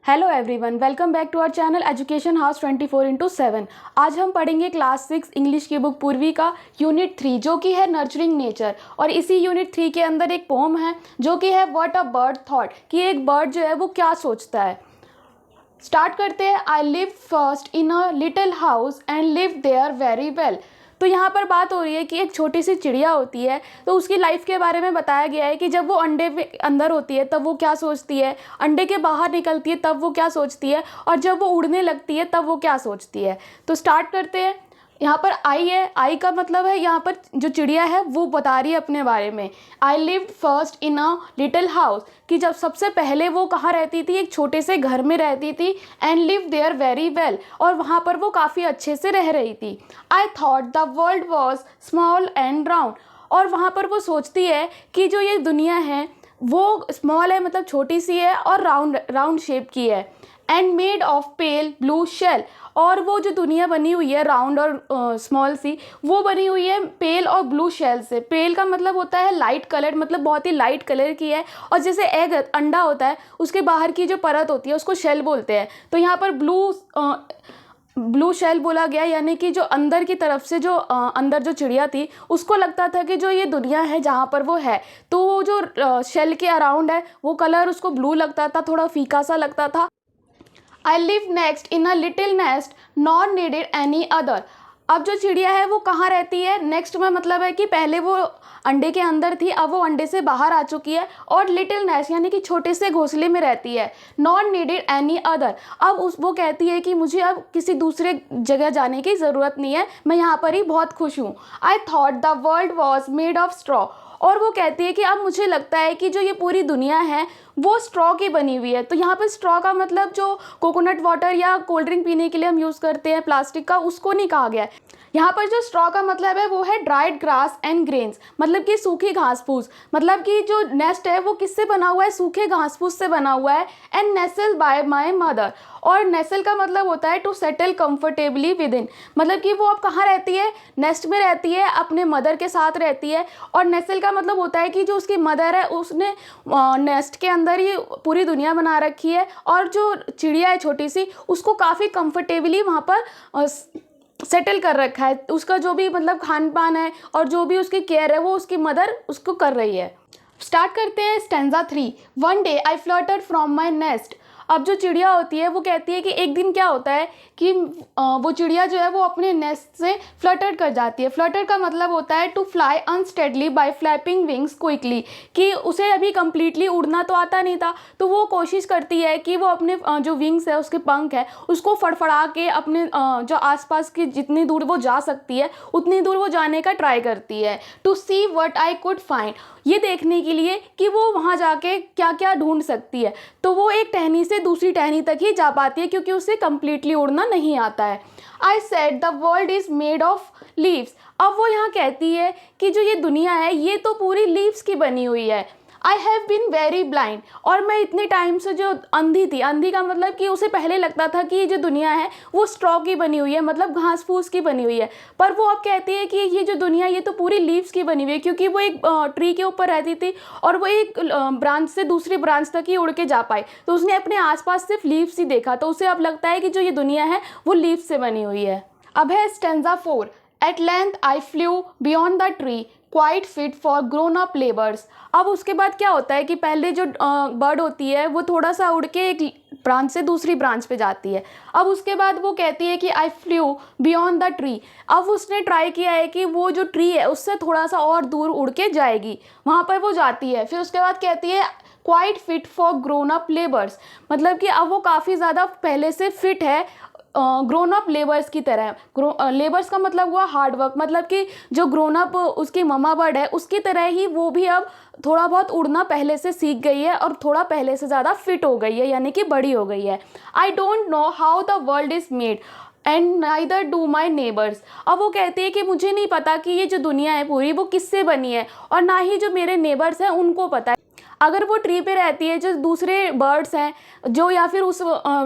Hello everyone, welcome back to our channel education house 24/7। आज हम पढ़ेंगे क्लास 6 इंग्लिश की बुक पूर्वी का यूनिट 3 जो कि है नर्चरिंग नेचर। और इसी यूनिट 3 के अंदर एक पोम है जो कि है व्हाट अ बर्ड थॉट, कि एक बर्ड जो है वो क्या सोचता है। स्टार्ट करते हैं। I live first in a little house and live there very well. तो यहाँ पर बात हो रही है कि एक छोटी सी चिड़िया होती है, तो उसकी लाइफ के बारे में बताया गया है कि जब वो अंडे में अंदर होती है तब वो क्या सोचती है, अंडे के बाहर निकलती है तब वो क्या सोचती है, और जब वो उड़ने लगती है तब वो क्या सोचती है। तो स्टार्ट करते हैं। यहाँ पर आई है, आई का मतलब है यहाँ पर जो चिड़िया है वो बता रही है अपने बारे में। I lived first in a little house, कि जब सबसे पहले वो कहाँ रहती थी, एक छोटे से घर में रहती थी। And live there very well, और वहाँ पर वो काफ़ी अच्छे से रह रही थी। I thought the world was small and round, और वहाँ पर वो सोचती है कि जो ये दुनिया है वो स्मॉल है, मतलब छोटी सी है, और राउंड राउंड शेप की है। And made of pale blue shell, और वो जो दुनिया बनी हुई है राउंड और स्मॉल सी, वो बनी हुई है पेल और ब्लू शेल से। पेल का मतलब होता है लाइट कलर, मतलब बहुत ही लाइट कलर की है। और जैसे एग अंडा होता है उसके बाहर की जो परत होती है उसको शेल बोलते हैं। तो यहाँ पर ब्लू शेल बोला गया, यानी कि जो अंदर की तरफ से जो अंदर जो चिड़िया थी उसको लगता था कि जो ये दुनिया है जहाँ पर वो है, तो वो जो शेल के अराउंड है वो कलर उसको ब्लू लगता था, थोड़ा फीका सा लगता था। I live next in a little nest not needed any other. अब जो चिड़िया है वो कहाँ रहती है, नेक्स्ट में मतलब है कि पहले वो अंडे के अंदर थी, अब वो अंडे से बाहर आ चुकी है, और लिटिल नेस्ट यानी कि छोटे से घोंसले में रहती है। नॉट नीडेड एनी अदर, अब वो कहती है कि मुझे अब किसी दूसरे जगह जाने की ज़रूरत नहीं है, मैं यहाँ पर ही बहुत खुश हूँ। I thought the world was made of straw, और वो कहती है कि अब मुझे लगता है कि जो ये पूरी दुनिया है वो स्ट्रॉ की बनी हुई है। तो यहाँ पर स्ट्रॉ का मतलब जो कोकोनट वाटर या कोल्ड ड्रिंक पीने के लिए हम यूज़ करते हैं प्लास्टिक का, उसको नहीं कहा गया है। यहाँ पर जो स्ट्रॉ का मतलब है वो है ड्राइड ग्रास एंड ग्रेन्स, मतलब कि सूखी घास फूस। मतलब कि जो नेस्ट है वो किससे बना हुआ है, सूखे घास फूस से बना हुआ है। And nestle by my mother, और नेसल का मतलब होता है to settle comfortably within, मतलब कि वो अब कहाँ रहती है, नेस्ट में रहती है, अपने मदर के साथ रहती है। और नेसल का मतलब होता है कि जो उसकी मदर है उसने नेस्ट के अंदर ही पूरी दुनिया बना रखी है, और जो चिड़िया है छोटी सी उसको काफ़ी कंफर्टेबली वहाँ पर सेटल कर रखा है। उसका जो भी मतलब खान पान है और जो भी उसकी केयर है वो उसकी मदर उसको कर रही है। स्टार्ट करते हैं stanza 3। One day I fluttered from my nest. अब जो चिड़िया होती है वो कहती है कि एक दिन क्या होता है कि वो चिड़िया जो है वो अपने नेस्ट से फ्लटर कर जाती है। फ्लटर का मतलब होता है to fly unsteadily by flapping wings quickly, कि उसे अभी कम्प्लीटली उड़ना तो आता नहीं था, तो वो कोशिश करती है कि वो अपने जो विंग्स है उसके पंख है उसको फड़फड़ा के अपने जो आसपास की जितनी दूर वो जा सकती है उतनी दूर वो जाने का ट्राई करती है। To see what I could find, ये देखने के लिए कि वो वहाँ जाके क्या क्या ढूंढ सकती है। तो वो एक टहनी से दूसरी टहनी तक ही जा पाती है क्योंकि उसे कम्प्लीटली उड़ना नहीं आता है। I said the world is made of leaves. अब वो यहाँ कहती है कि जो ये दुनिया है ये तो पूरी लीव्स की बनी हुई है। I have been very blind, और मैं इतने टाइम से जो अंधी थी, अंधी का मतलब कि उसे पहले लगता था कि ये जो दुनिया है वो स्ट्रॉ की बनी हुई है, मतलब घास फूस की बनी हुई है। पर वो अब कहती है कि ये जो दुनिया ये तो पूरी लीव्स की बनी हुई है, क्योंकि वो एक ट्री के ऊपर रहती थी और वो एक ब्रांच से दूसरी ब्रांच तक ही उड़ के जा पाई, तो उसने अपने आसपास सिर्फ लीव्स ही देखा, तो उसे अब लगता है कि जो ये दुनिया है वो लीव्स से बनी हुई है। अब है stanza 4। At length I flew beyond the tree quite fit for grown up labours. अब उसके बाद क्या होता है कि पहले जो बर्ड होती है वो थोड़ा सा उड़ के एक ब्रांच से दूसरी ब्रांच पे जाती है। अब उसके बाद वो कहती है कि आई फ्लू बियॉन्ड द ट्री। अब उसने ट्राई किया है कि वो जो ट्री है उससे थोड़ा सा और दूर उड़ के जाएगी, वहाँ पर वो जाती है। फिर उसके बाद कहती है quite fit for grown up labours, मतलब कि अब वो काफ़ी ज़्यादा पहले से फिट है ग्रोन अप लेबर्स की तरह। लेबर्स का मतलब हुआ हार्ड वर्क, मतलब कि जो ग्रोन अप उसकी ममा बर्ड है उसकी तरह ही वो भी अब थोड़ा बहुत उड़ना पहले से सीख गई है और थोड़ा पहले से ज़्यादा फिट हो गई है, यानी कि बड़ी हो गई है। I don't know how the world is made and neither do my neighbours. अब वो कहती है कि मुझे नहीं पता कि ये जो दुनिया है पूरी वो किससे बनी है, और ना ही जो मेरे नेबर्स हैं उनको पता है। अगर वो ट्री पे रहती है, जो दूसरे बर्ड्स हैं जो या फिर उस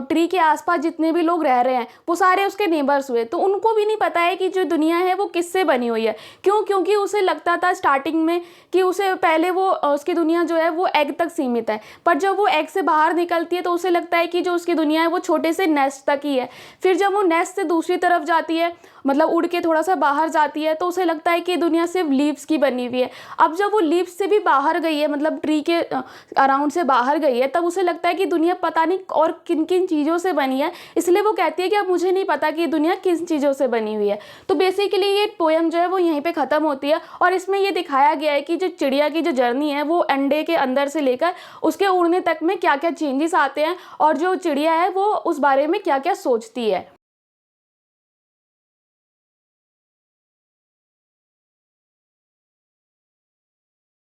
ट्री के आसपास जितने भी लोग रह रहे हैं वो सारे उसके नेबर्स हुए, तो उनको भी नहीं पता है कि जो दुनिया है वो किससे बनी हुई है। क्यों? क्योंकि उसे लगता था स्टार्टिंग में कि उसे पहले वो उसकी दुनिया जो है वो एग तक सीमित है, पर जब वो एग से बाहर निकलती है तो उसे लगता है कि जो उसकी दुनिया है वो छोटे से नेस्ट तक ही है। फिर जब वो नेस्ट से दूसरी तरफ जाती है, मतलब उड़ के थोड़ा सा बाहर जाती है, तो उसे लगता है कि दुनिया सिर्फ लीव्स की बनी हुई है। अब जब वो लीव्स से भी बाहर गई है, मतलब ट्री के अराउंड से बाहर गई है, तब उसे लगता है कि दुनिया पता नहीं और किन किन चीज़ों से बनी है। इसलिए वो कहती है कि अब मुझे नहीं पता कि दुनिया किन चीज़ों से बनी हुई है। तो बेसिकली ये पोएम जो है वो यहीं पे ख़त्म होती है और इसमें ये दिखाया गया है कि जो चिड़िया की जो जर्नी है वो अंडे के अंदर से लेकर उसके उड़ने तक में क्या क्या चेंजेस आते हैं और जो चिड़िया है वो उस बारे में क्या क्या सोचती है।